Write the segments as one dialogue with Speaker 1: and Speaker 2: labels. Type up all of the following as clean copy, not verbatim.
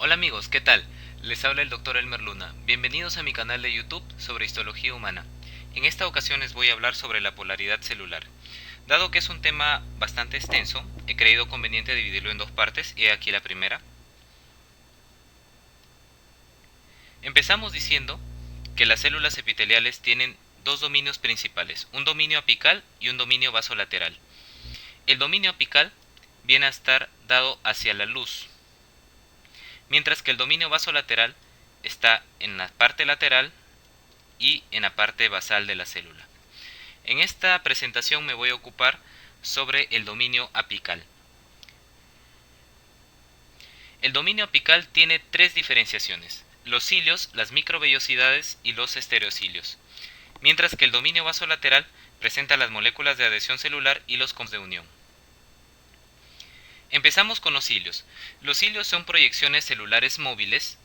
Speaker 1: Hola amigos, ¿qué tal? Les habla el Dr. Elmer Luna. Bienvenidos a mi canal de YouTube sobre histología humana. En esta ocasión les voy a hablar sobre la polaridad celular. Dado que es un tema bastante extenso, he creído conveniente dividirlo en dos partes y aquí la primera. Empezamos diciendo que las células epiteliales tienen dos dominios principales, un dominio apical y un dominio vasolateral. El dominio apical viene a estar dado hacia la luz, mientras que el dominio vasolateral está en la parte lateral y en la parte basal de la célula. En esta presentación me voy a ocupar sobre el dominio apical. El dominio apical tiene tres diferenciaciones: los cilios, las microvellosidades y los estereocilios, mientras que el dominio vasolateral presenta las moléculas de adhesión celular y los conos de unión. Empezamos con los cilios. Los cilios son proyecciones celulares móviles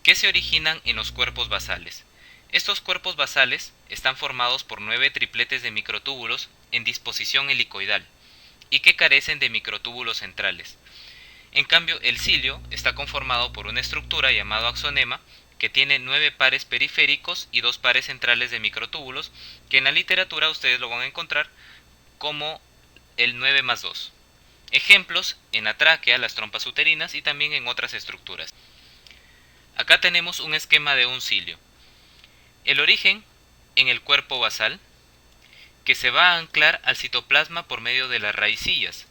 Speaker 1: que se originan en los cuerpos basales. Estos cuerpos basales están formados por 9 tripletes de microtúbulos en disposición helicoidal y que carecen de microtúbulos centrales. En cambio, el cilio está conformado por una estructura llamada axonema que tiene 9 pares periféricos y 2 pares centrales de microtúbulos, que en la literatura ustedes lo van a encontrar como el 9+2. Ejemplos en la tráquea, las trompas uterinas y también en otras estructuras. Acá tenemos un esquema de un cilio. El origen en el cuerpo basal, que se va a anclar al citoplasma por medio de las raicillas.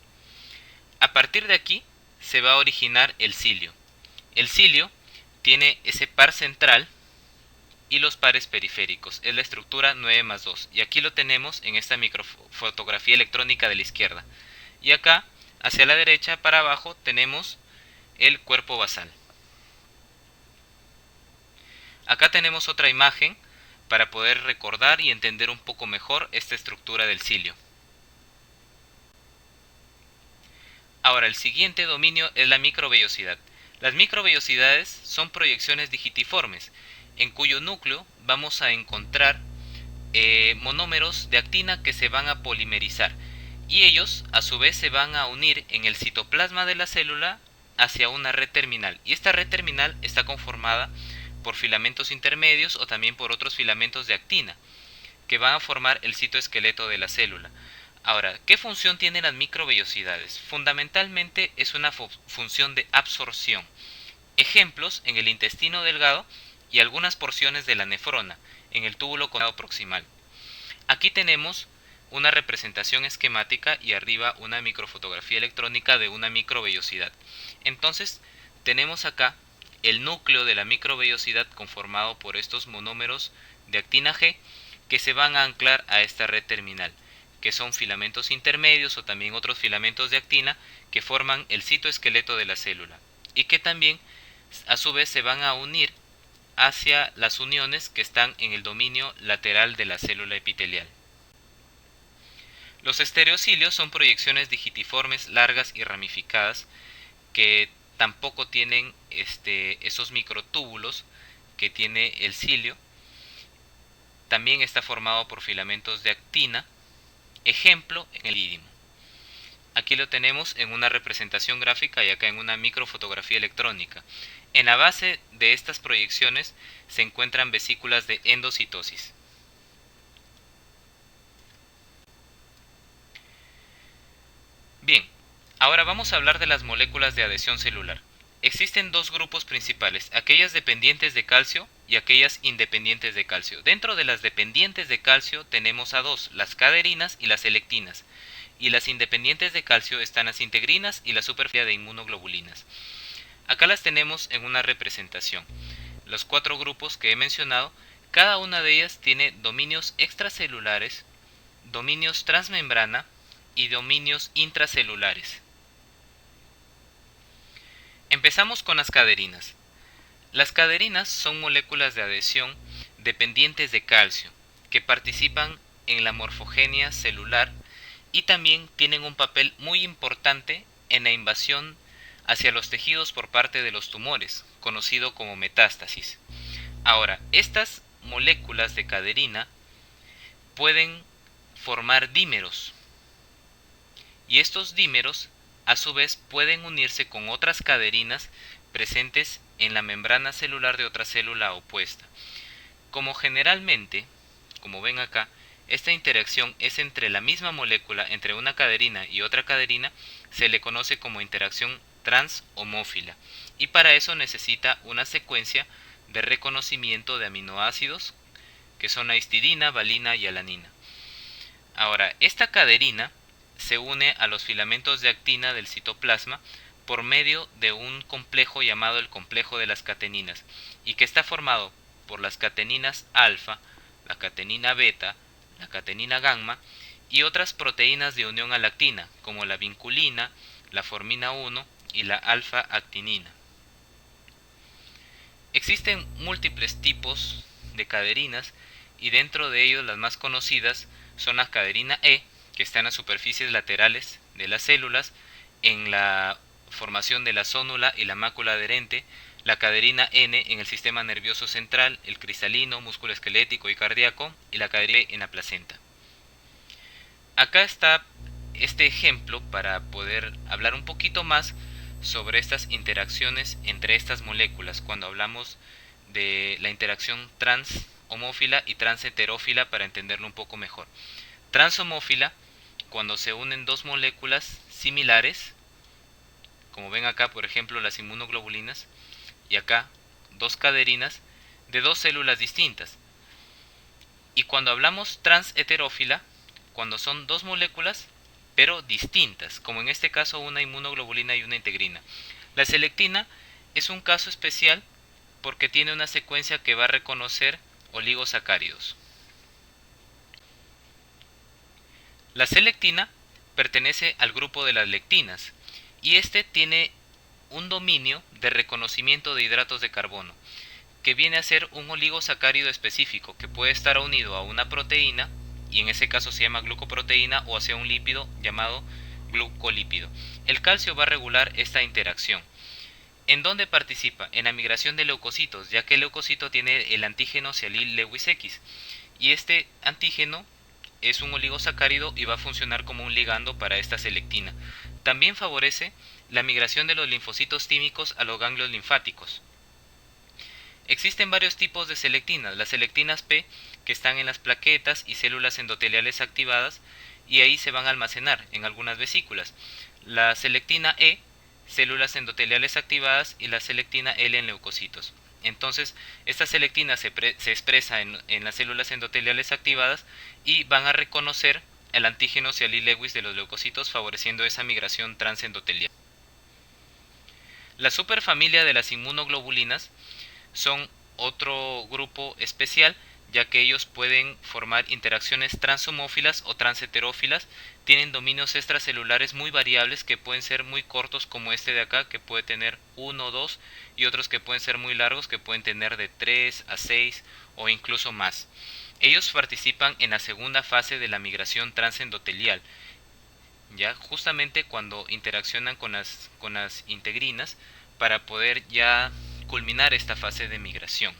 Speaker 1: A partir de aquí se va a originar el cilio. El cilio tiene ese par central y los pares periféricos. Es la estructura 9+2. Y aquí lo tenemos en esta microfotografía electrónica de la izquierda. Y acá, hacia la derecha para abajo, tenemos el cuerpo basal. Acá tenemos otra imagen para poder recordar y entender un poco mejor esta estructura del cilio. Ahora, el siguiente dominio es la microvellosidad. Las microvellosidades son proyecciones digitiformes, en cuyo núcleo vamos a encontrar monómeros de actina que se van a polimerizar, y ellos a su vez se van a unir en el citoplasma de la célula hacia una red terminal, y esta red terminal está conformada por filamentos intermedios o también por otros filamentos de actina que van a formar el citoesqueleto de la célula. Ahora, ¿qué función tienen las microvellosidades? Fundamentalmente es una función de absorción. Ejemplos en el intestino delgado y algunas porciones de la nefrona en el túbulo conado proximal. Aquí tenemos una representación esquemática y arriba una microfotografía electrónica de una microvellosidad. Entonces, tenemos acá el núcleo de la microvellosidad conformado por estos monómeros de actina G que se van a anclar a esta red terminal, que son filamentos intermedios o también otros filamentos de actina que forman el citoesqueleto de la célula y que también a su vez se van a unir hacia las uniones que están en el dominio lateral de la célula epitelial. Los estereocilios son proyecciones digitiformes largas y ramificadas que tampoco tienen esos microtúbulos que tiene el cilio. También está formado por filamentos de actina, ejemplo en el idimo. Aquí lo tenemos en una representación gráfica y acá en una microfotografía electrónica. En la base de estas proyecciones se encuentran vesículas de endocitosis. Bien, ahora vamos a hablar de las moléculas de adhesión celular. Existen dos grupos principales, aquellas dependientes de calcio y aquellas independientes de calcio. Dentro de las dependientes de calcio tenemos a dos, las caderinas y las selectinas. Y las independientes de calcio están las integrinas y la superficie de inmunoglobulinas. Acá las tenemos en una representación. Los cuatro grupos que he mencionado, cada una de ellas tiene dominios extracelulares, dominios transmembrana y dominios intracelulares. Empezamos con las caderinas. Las caderinas son moléculas de adhesión dependientes de calcio que participan en la morfogenia celular y también tienen un papel muy importante en la invasión hacia los tejidos por parte de los tumores, conocido como metástasis. Ahora, estas moléculas de caderina pueden formar dímeros y estos dímeros a su vez pueden unirse con otras caderinas presentes en la membrana celular de otra célula opuesta. Como generalmente, como ven acá, esta interacción es entre la misma molécula, entre una caderina y otra caderina, se le conoce como interacción transhomófila, y para eso necesita una secuencia de reconocimiento de aminoácidos que son la histidina, valina y alanina. Ahora, esta caderina se une a los filamentos de actina del citoplasma por medio de un complejo llamado el complejo de las cateninas, y que está formado por las cateninas alfa, la catenina beta, la catenina gamma y otras proteínas de unión a la actina, como la vinculina, la formina 1 y la alfa-actinina. Existen múltiples tipos de caderinas y dentro de ellos las más conocidas son la caderina E, que está en las superficies laterales de las células, en la formación de la zónula y la mácula adherente, la caderina N en el sistema nervioso central, el cristalino, músculo esquelético y cardíaco, y la caderina E en la placenta. Acá está este ejemplo para poder hablar un poquito más sobre estas interacciones entre estas moléculas cuando hablamos de la interacción transhomófila y transheterófila, para entenderlo un poco mejor. Transhomófila, cuando se unen dos moléculas similares, como ven acá por ejemplo las inmunoglobulinas, y acá dos caderinas de dos células distintas. Y cuando hablamos transheterófila, cuando son dos moléculas pero distintas, como en este caso una inmunoglobulina y una integrina. La selectina es un caso especial porque tiene una secuencia que va a reconocer oligosacáridos. La selectina pertenece al grupo de las lectinas y este tiene un dominio de reconocimiento de hidratos de carbono, que viene a ser un oligosacárido específico que puede estar unido a una proteína, y en ese caso se llama glucoproteína, o hacia un lípido llamado glucolípido. El calcio va a regular esta interacción. ¿En dónde participa? En la migración de leucocitos, ya que el leucocito tiene el antígeno sialil Lewis X, y este antígeno es un oligosacárido y va a funcionar como un ligando para esta selectina. También favorece la migración de los linfocitos tímicos a los ganglios linfáticos. Existen varios tipos de selectinas. Las selectinas P, que están en las plaquetas y células endoteliales activadas, y ahí se van a almacenar en algunas vesículas. La selectina E, células endoteliales activadas, y la selectina L en leucocitos. Entonces, esta selectina se expresa en las células endoteliales activadas y van a reconocer el antígeno sialil-Lewis de los leucocitos, favoreciendo esa migración transendotelial. La superfamilia de las inmunoglobulinas son otro grupo especial, ya que ellos pueden formar interacciones transhomófilas o transheterófilas, tienen dominios extracelulares muy variables que pueden ser muy cortos, como este de acá, que puede tener 1 o 2, y otros que pueden ser muy largos, que pueden tener de 3 a 6 o incluso más. Ellos participan en la segunda fase de la migración transendotelial, ya justamente cuando interaccionan con las integrinas para poder ya culminar esta fase de migración.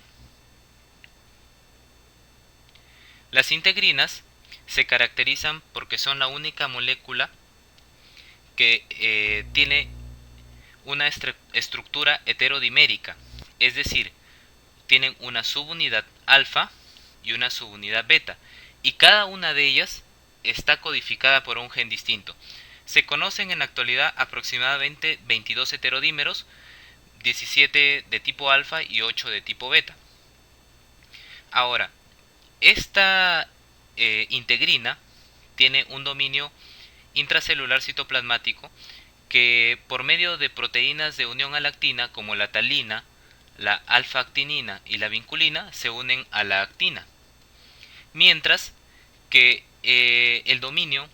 Speaker 1: Las integrinas se caracterizan porque son la única molécula que tiene una estructura heterodimérica, es decir, tienen una subunidad alfa y una subunidad beta, y cada una de ellas está codificada por un gen distinto. Se conocen en la actualidad aproximadamente 22 heterodímeros, 17 de tipo alfa y 8 de tipo beta. Ahora, esta integrina tiene un dominio intracelular citoplasmático que por medio de proteínas de unión a la actina como la talina, la alfa-actinina y la vinculina se unen a la actina, mientras que el dominio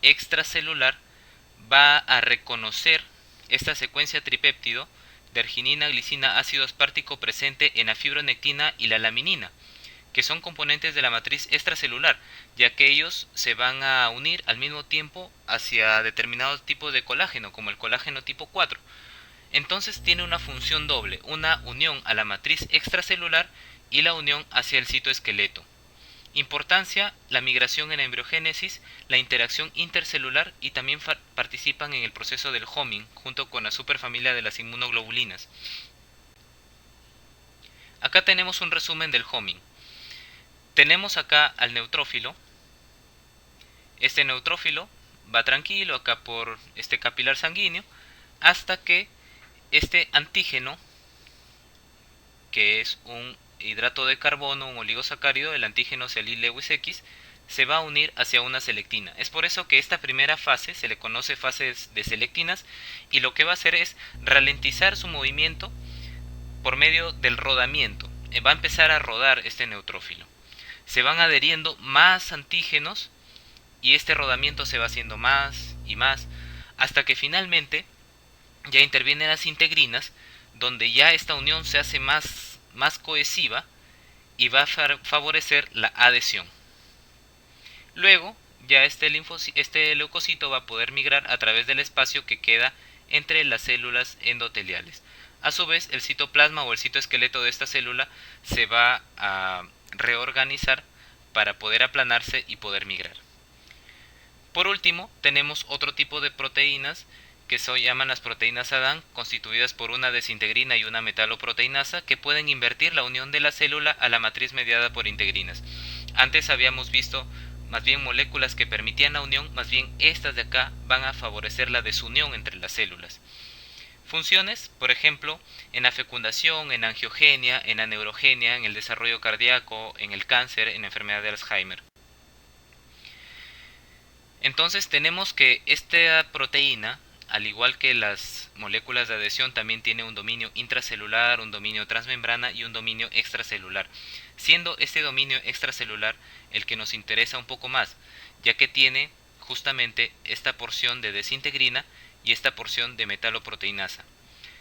Speaker 1: extracelular va a reconocer esta secuencia tripéptido de arginina, glicina, ácido aspartico presente en la fibronectina y la laminina, que son componentes de la matriz extracelular, ya que ellos se van a unir al mismo tiempo hacia determinados tipos de colágeno, como el colágeno tipo 4. Entonces tiene una función doble, una unión a la matriz extracelular y la unión hacia el citoesqueleto. Importancia: la migración en la embriogénesis, la interacción intercelular y también participan en el proceso del homing junto con la superfamilia de las inmunoglobulinas. Acá tenemos un resumen del homing. Tenemos acá al neutrófilo. Este neutrófilo va tranquilo acá por este capilar sanguíneo hasta que este antígeno, que es un hidrato de carbono, un oligosacárido, el antígeno Celil Lewis X, se va a unir hacia una selectina. Es por eso que esta primera fase se le conoce fase de selectinas, y lo que va a hacer es ralentizar su movimiento por medio del rodamiento. Va a empezar a rodar este neutrófilo. Se van adheriendo más antígenos y este rodamiento se va haciendo más y más hasta que finalmente ya intervienen las integrinas, donde ya esta unión se hace más cohesiva y va a favorecer la adhesión. Luego ya este leucocito va a poder migrar a través del espacio que queda entre las células endoteliales. A su vez, el citoplasma o el citoesqueleto de esta célula se va a reorganizar para poder aplanarse y poder migrar. Por último, tenemos otro tipo de proteínas que se llaman las proteínas Adán, constituidas por una desintegrina y una metaloproteinasa, que pueden invertir la unión de la célula a la matriz mediada por integrinas. Antes habíamos visto más bien moléculas que permitían la unión, más bien estas de acá van a favorecer la desunión entre las células. Funciones: por ejemplo, en la fecundación, en angiogenia, en la neurogenia, en el desarrollo cardíaco, en el cáncer, en la enfermedad de Alzheimer. Entonces tenemos que esta proteína, al igual que las moléculas de adhesión, también tiene un dominio intracelular, un dominio transmembrana y un dominio extracelular, siendo este dominio extracelular el que nos interesa un poco más, ya que tiene justamente esta porción de desintegrina y esta porción de metaloproteinasa.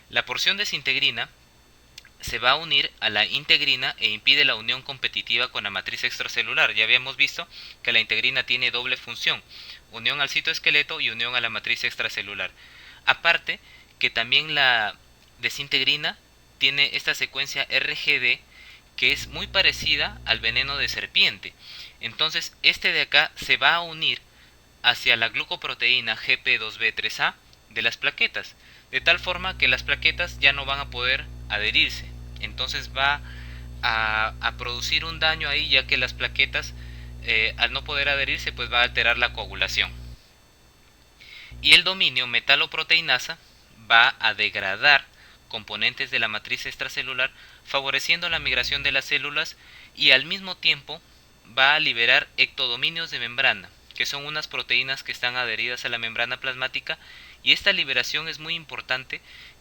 Speaker 1: La porción desintegrina se va a unir a la integrina e impide la unión competitiva con la matriz extracelular. Ya habíamos visto que la integrina tiene doble función: unión al citoesqueleto y unión a la matriz extracelular. Aparte que también la desintegrina tiene esta secuencia RGD, que es muy parecida al veneno de serpiente. Entonces este de acá se va a unir hacia la glucoproteína GP2B3A de las plaquetas, de tal forma que las plaquetas ya no van a poder adherirse. Entonces va a producir un daño ahí, ya que las plaquetas, al no poder adherirse, pues va a alterar la coagulación. Y el dominio metaloproteinasa va a degradar componentes de la matriz extracelular, favoreciendo la migración de las células, y al mismo tiempo va a liberar ectodominios de membrana, que son unas proteínas que están adheridas a la membrana plasmática, y esta liberación es muy importante,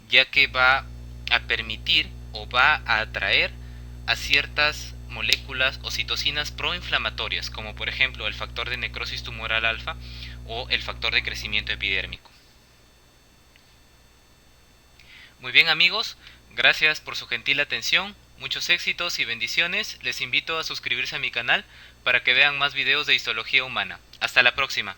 Speaker 1: ya que va a permitir o va a atraer a ciertas moléculas o citocinas proinflamatorias, como por ejemplo el factor de necrosis tumoral alfa o el factor de crecimiento epidérmico. Muy bien amigos, gracias por su gentil atención, muchos éxitos y bendiciones. Les invito a suscribirse a mi canal para que vean más videos de histología humana. Hasta la próxima.